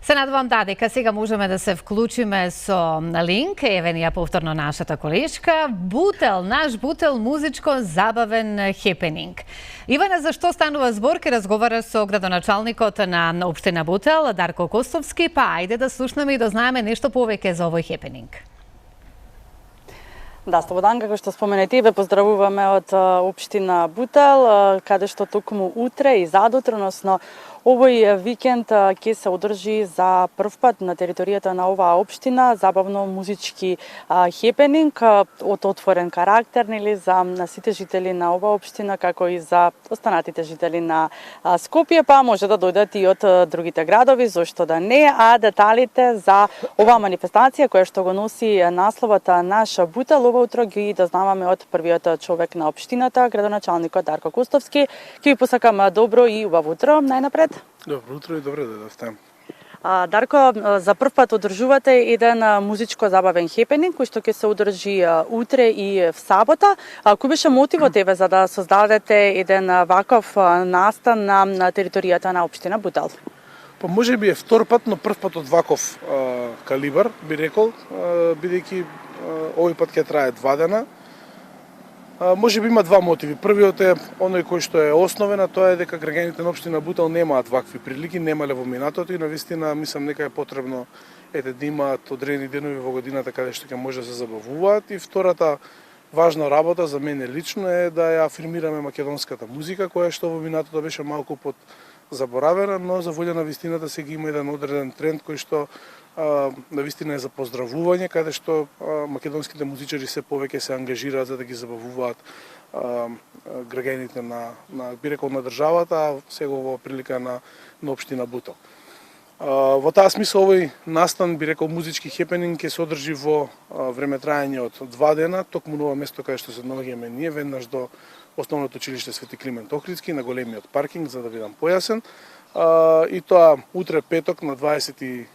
Се надевам дека сега можеме да се вклучиме со линк, еве ни ја повторно нашата колешка, Бутел, наш Бутел музичко забавен хепенинг. Ивана, за што станува збор, ке разговара со градоначалникот на општина Бутел, Дарко Костовски, па ајде да слушнеме и да знаеме нешто повеќе за овој хепенинг. Да, Слободан, како што споменете, ве поздравуваме од општина Бутел, каде што токму утре и задутре, односно овој викенд ќе се одржи за прв пат на територијата на оваа општина забавно музички хепенинг од отворен карактер, нели, за сите жители на оваа општина, како и за останатите жители на Скопје, па може да дојдат и од другите градови, зошто да не, а деталите за оваа манифестација која што го носи насловот Наш Бутел, ова утро ги дознаваме од првиот човек на општината, градоначалникот Дарко Костовски. Ќе ви посакам добро и убаво утро најнапред. Добро утро и добре дојдовте. Дарко, за прв пат одржувате еден музичко забавен хепенинг кој што ќе се одржи утре и в сабота. Кој беше мотивот еве за да создадете еден ваков настан на територијата на општина Бутел? Па може би е втор пат, но прв пат од ваков калибар, би рекол, бидејќи овој пат ќе трае 2 дена. Може би има два мотиви. Првиот е оној кој што е основен, а тоа е дека граѓаните на општина Бутел немаат вакви прилики, немале во минатото и навистина мислам дека е потребно да имаат одредени денови во годината каде што ќе може да се забавуваат. И втората важна работа за мене лично е да ја афирмираме македонската музика, која што во минатото беше малку под заборавена, но за волја на вистината сега има еден одреден тренд кој што навистина е за поздравување, каде што македонските музичари се повеќе се ангажираат за да ги забавуваат граѓаните на би рекол на државата, а сега во прилика на општина Бутел. Во таа смисла овој настан, би рекол музички хепенинг, ќе се одржи во време трајање од 2 дена, токму на ова место каде што се наоѓаме ние, веднаш до Основното училиште Свети Климент Охридски на големиот паркинг, за да бидам појасен. И тоа утре петок на 27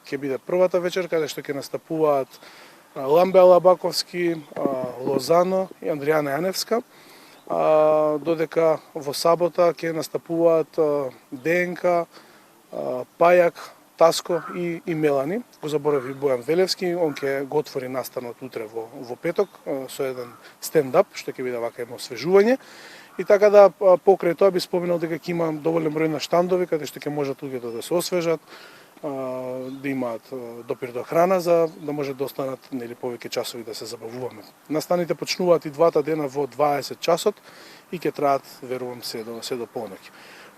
ќе биде првата вечер каде што ќе настапуваат Ламбе Алабаковски, Лозано и Андријана Јаневска. Додека во сабота ќе настапуваат ДНК, Пајак, Таско и Мелани. Го заборави Бојан Велевски, он ќе го отвори настанот утре во петок со еден стендап, што ќе биде вака едно освежување. И така да покрај тоа би споменал дека ќе има доволен број на штандови каде што ќе можат луѓето да се освежат, да имаат допир до храна за да може да останат нели повеќе часови да се забавуваме. Настаните почнуваат и двата дена во 20 часот и ќе траат верувам се до полноќ.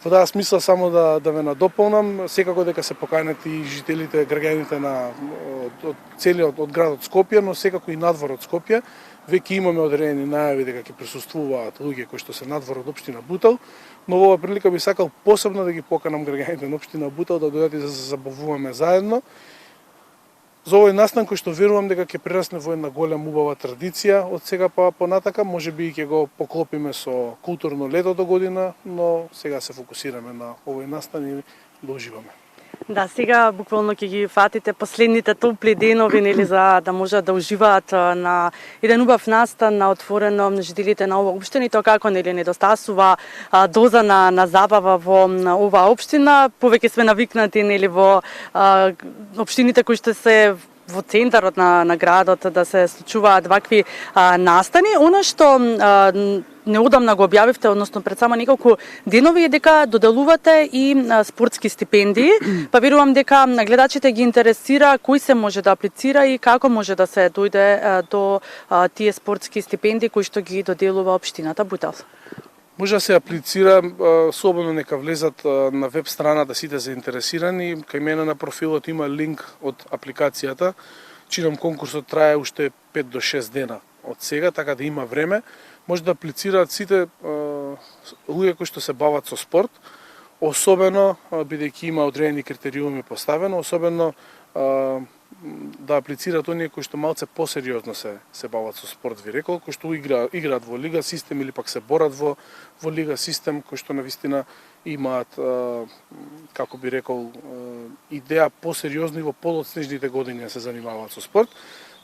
Во таа смисла само да ве надополнам, секако дека се поканет и жителите, граѓаните од целиот од градот Скопје, но секако и надвор од Скопје. Веќе имаме одредени најави дека ќе присуствуваат луѓе кои што се надвор од општина Бутел, но во оваа прилика би сакал посебно да ги поканам граѓаните на општина Бутел да дојдат и да се забавуваме заедно. За овој настан кој што верувам дека ќе прерасне во една голема убава традиција од сега па понатака, можеби ќе го поклопиме со културно лето до година, но сега се фокусираме на овој настан и да уживаме. Да, сега буквално ќе ги фатите последните топли денови, нели, за да можат да уживаат на еден убав настан на отворено на жителите на оваа општина и тоа како нели недостасува доза на забава во оваа општина. Повеќе сме навикнати нели во општините кои што се во центарот на градот да се случуваат вакви настани. Она што неодамна го објавивте, односно пред само неколку денови, е дека доделувате и спортски стипендии, па верувам дека гледачите ги интересира кој се може да аплицира и како може да се дојде до тие спортски стипендии кои што ги доделува општината Бутел. Може да се аплицира, слободно нека влезат на веб страната сите заинтересирани. Кај мене на профилот има линк од апликацијата. Чинам конкурсот трае уште 5 до 6 дена од сега, така да има време. Може да аплицираат сите луѓе кои што се бават со спорт, особено бидејќи има одредени критериуми поставено, особено да аплицираат оние кои што малце посериозно се бават со спорт, ви рекол, кои што играат во лига систем или пак се борат во лига систем, кои што навистина имаат, како би рекол, идеја посериозно и во подоцнежните години да се занимаваат со спорт.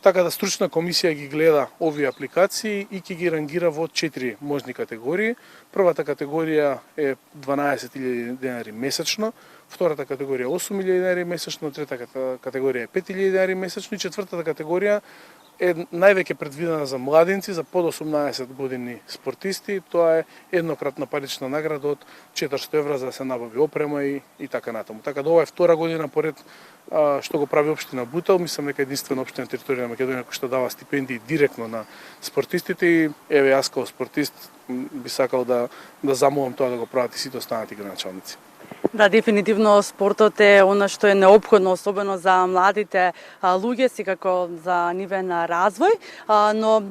така да стручна комисија ги гледа овие апликации и ќе ги рангира во 4 можни категории. Првата категорија е 12.000 денари месечно, втората категорија 8.000 денари месечно, третата категорија е 5.000 денари месечно и четвртата категорија е највеќе предвидена за младинци, за под 18 години спортисти. Тоа е еднократна парична награда од 400 евра за да се набави опрема и така натаму. Така да ова е втора година поред што го прави општина Бутел. Мислам дека единствена општина на територија на Македонија која што дава стипендии директно на спортистите и еве јас како спортист би сакал да замолам тоа да го прават и сите останати граначалници. Да, дефинитивно спортот е она што е неопходно, особено за младите луѓе, секако за нивен развој, но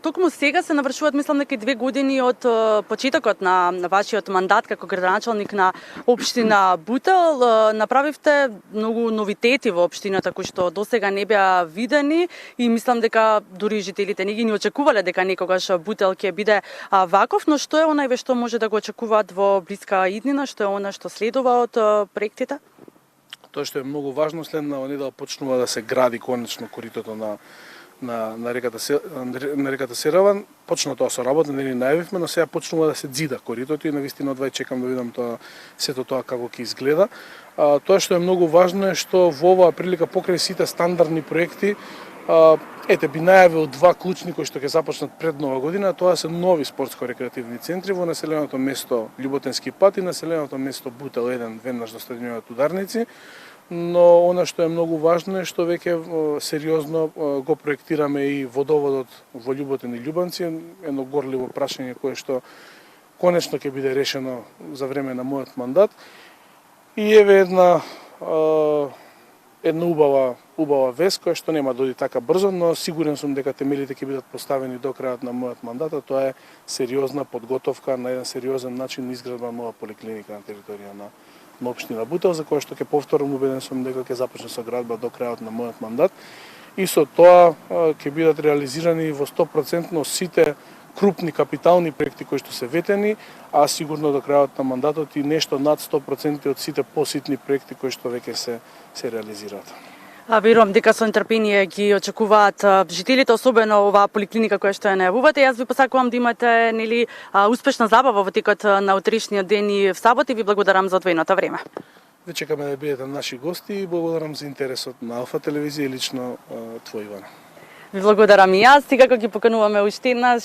токму сега се навршуваат, мислам, дека 2 години од почетокот на вашиот мандат како градоначалник на општина Бутел. Направивте многу новитети во општината кои што досега не беа видени и мислам дека дури жителите не ги ни очекувале дека некогаш Бутел ќе биде ваков, но што е онајве што може да го очекуваат во блиска иднина, што е она што следува од проектите? Тоа што е многу важно, следна недела почнува да се гради конечно коритото на реката Сераван. Почна тоа со работа, не ни најавивме, но сега почнува да се дзида коритото и навистина одвај чекам да видам сето тоа како ќе изгледа. Тоа што е многу важно е што во оваа прилика покрај сите стандардни проекти би најавил 2 клучни кои што ќе започнат пред Нова година. Тоа се нови спортско-рекреативни центри во населеното место Љуботенски пат и населеното место Бутел 1 веднаш до стадионот Ударници. Но она што е многу важно е што веќе сериозно го проектираме и водоводот во Љуботен и Љубанци, едно горливо прашање кое што конечно ќе биде решено за време на мојот мандат. И еве една убава вест која што нема да оди така брзо, но сигурен сум дека темелите ќе бидат поставени до крајот на мојот мандат, а тоа е сериозна подготовка на еден сериозен начин изградба нова поликлиника на територија на општина Бутел, за која што ќе повторам, убеден сум дека ќе започне со градба до крајот на мојот мандат. И со тоа ќе бидат реализирани во 100% сите крупни капитални проекти кои што се ветени, а сигурно до крајот на мандатот и нешто над 100% од сите поситни проекти кои што веќе се реализираат. Верувам дека со нетрпение ги очекуваат жителите, особено оваа поликлиника која што ја најавувате. Јас ви посакувам да имате успешна забава во текот на утрешниот ден и в сабот и ви благодарам за одвоеното време. Ве чекаме да бидете наши гости и благодарам за интересот на Алфа телевизија и лично твој, Ивана. Ви благодарам и јас. Секако ги покануваме уште еднаш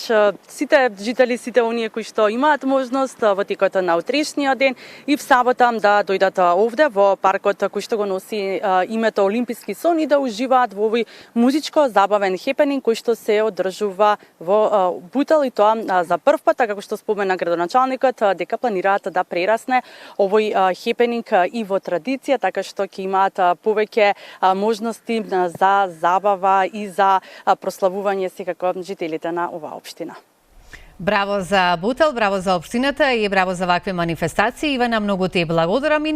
сите жители, сите оние кои што имаат можност во текот на утрешниот ден и в сабота да дојдат овде во паркот кој што го носи името Олимписки сон и да уживаат во овој музичко-забавен хепенинг кој што се одржува во Бутел и тоа за прв пат, како што спомена градоначалникот, дека планираат да прерасне овој хепенинг и во традиција, така што ќе имаат повеќе можности за забава и за прославување секако жителите на оваа општина. Браво за Бутел, браво за општината и браво за вакви манифестации. Ивана, многу ти благодарам и